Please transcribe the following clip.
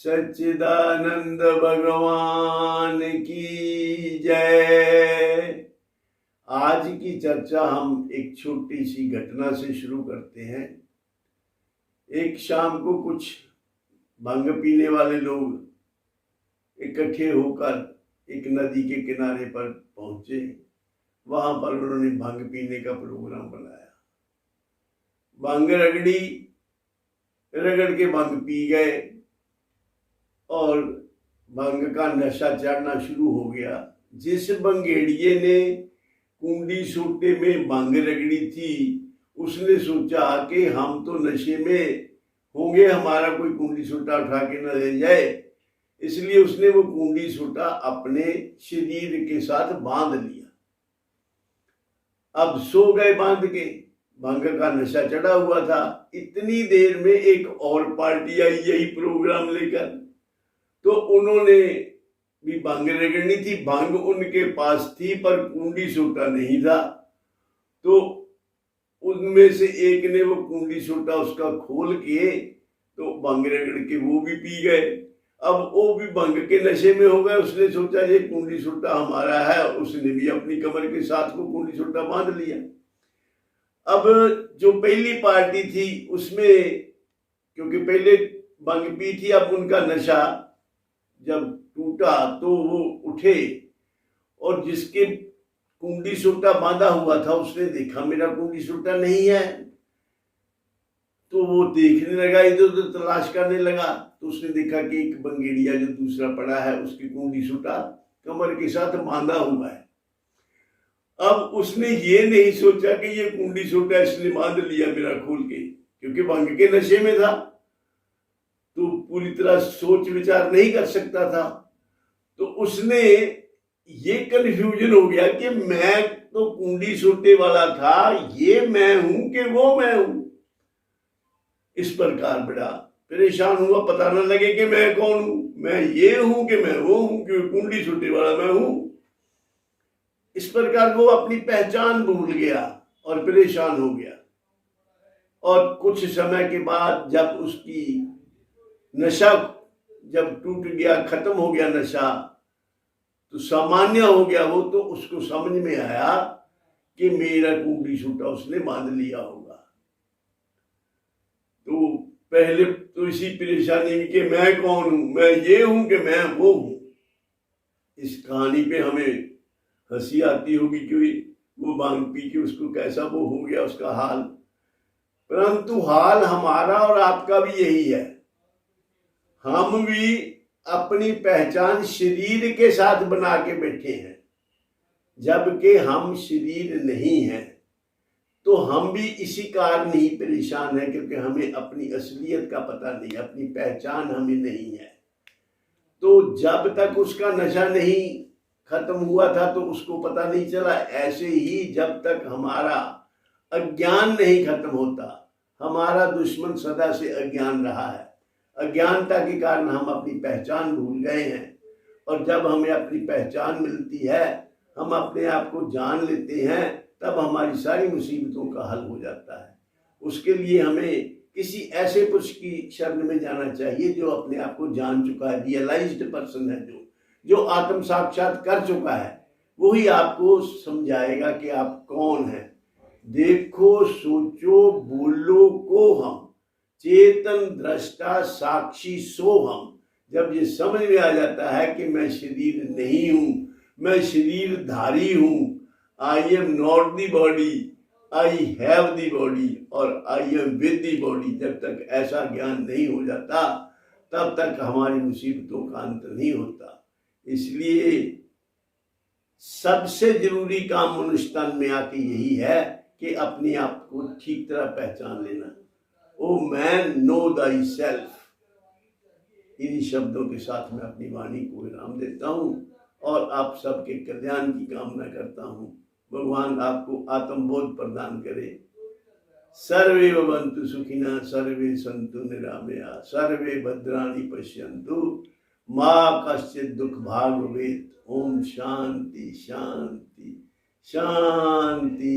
सच्चिदानंद भगवान की जय। आज की चर्चा हम एक छोटी सी घटना से शुरू करते हैं। एक शाम को कुछ भांग पीने वाले लोग इकट्ठे होकर एक नदी के किनारे पर पहुंचे। वहां पर उन्होंने भांग पीने का प्रोग्राम बनाया। भांग रगड़ के भांग पी गए और भांग का नशा चढ़ना शुरू हो गया। जिस बंगेड़िए ने कुंडी सोटे में भांग रगड़ी थी, उसने सोचा कि हम तो नशे में होंगे, हमारा कोई कुंडी सोटा उठा के न ले जाए, इसलिए उसने वो कुंडी सोटा अपने शरीर के साथ बांध लिया। अब सो गए बांध के, भांग का नशा चढ़ा हुआ था। इतनी देर में एक और पार्टी आई यही प्रोग्राम लेकर, तो उन्होंने भी भांग रगड़नी थी। भांग उनके पास थी पर कुंडी सोटा नहीं था, तो उनमें से एक ने वो कुंडी सोटा उसका खोल के तो भांग रगड़ के वो भी पी गए। अब वो भी भांग के नशे में हो गए। उसने सोचा ये कुंडी सोटा हमारा है, उसने भी अपनी कमर के साथ को कुंडी सोटा बांध लिया। अब जो पहली पार्टी थी उसमें, क्योंकि पहले भांग पी थी, अब उनका नशा जब टूटा तो वो उठे और जिसके कुंडी सोटा बांधा हुआ था उसने देखा मेरा कुंडी सोटा नहीं है, तो वो देखने लगा, इधर उधर तलाश करने लगा। तो उसने देखा कि एक बंगेड़िया जो दूसरा पड़ा है उसकी कुंडी सोटा कमर के साथ बांधा हुआ है। अब उसने ये नहीं सोचा कि ये कुंडी सोटा इसने बांध लिया मेरा खोल के, क्योंकि भांग के नशे में था तो पूरी तरह सोच विचार नहीं कर सकता था। तो उसने ये कंफ्यूजन हो गया कि मैं तो कुंडी सोटे वाला था, ये मैं हूं कि वो मैं हूं। इस प्रकार बड़ा परेशान हुआ, पता न लगे कि मैं कौन हूं, मैं ये हूं कि मैं वो हूं, कि कुंडी सोटे वाला मैं हूं। इस प्रकार वो अपनी पहचान भूल गया और परेशान हो गया। और कुछ समय के बाद जब उसकी नशा जब टूट गया, खत्म हो गया नशा, तो सामान्य हो गया वो, तो उसको समझ में आया कि मेरा कुंडी सोटा उसने बांध लिया होगा। तो पहले तो इसी परेशानी में कि मैं कौन हूं, मैं ये हूं कि मैं वो हूं। इस कहानी पे हमें हंसी आती होगी कि वो भांग पी के उसको कैसा वो हो गया उसका हाल, परंतु हाल हमारा और आपका भी यही है। हम भी अपनी पहचान शरीर के साथ बना के बैठे हैं, जबकि हम शरीर नहीं हैं। तो हम भी इसी कारण ही परेशान है, क्योंकि हमें अपनी असलियत का पता नहीं, अपनी पहचान हमें नहीं है। तो जब तक उसका नशा नहीं खत्म हुआ था तो उसको पता नहीं चला। ऐसे ही जब तक हमारा अज्ञान नहीं खत्म होता, हमारा दुश्मन सदा से अज्ञान रहा है। अज्ञानता के कारण हम अपनी पहचान भूल गए हैं, और जब हमें अपनी पहचान मिलती है, हम अपने आप को जान लेते हैं, तब हमारी सारी मुसीबतों का हल हो जाता है। उसके लिए हमें किसी ऐसे पुरुष की शरण में जाना चाहिए जो अपने आप को जान चुका है, रियलाइज्ड पर्सन है, जो आत्म साक्षात कर चुका है। वही आपको समझाएगा कि आप कौन हैं। देखो, सोचो, बोलो को हम, चेतन दृष्टा साक्षी सो हम। जब ये समझ में आ जाता है कि मैं शरीर नहीं हूं, मैं शरीरधारी हूं, I am not the body, I have the body, और I am with the body, जब तक ऐसा ज्ञान नहीं हो जाता तब तक हमारी मुसीबतों का अंत नहीं होता। इसलिए सबसे जरूरी काम मनुष्य तन में आके यही है कि अपने आप को ठीक तरह पहचान लेना। Oh man, no thy self. इन्हीं शब्दों के साथ मैं अपनी वाणी को विराम देता हूँ और आप सबके कल्याण की कामना करता हूँ। भगवान आपको आत्मबोध प्रदान करे। सर्वे भवन्तु सुखिनः, सर्वे सन्तु निरामया, सर्वे भद्राणि पश्यन्तु, मा कश्चित् दुःख भाग् भवेत्। ओम शांति शांति शांति।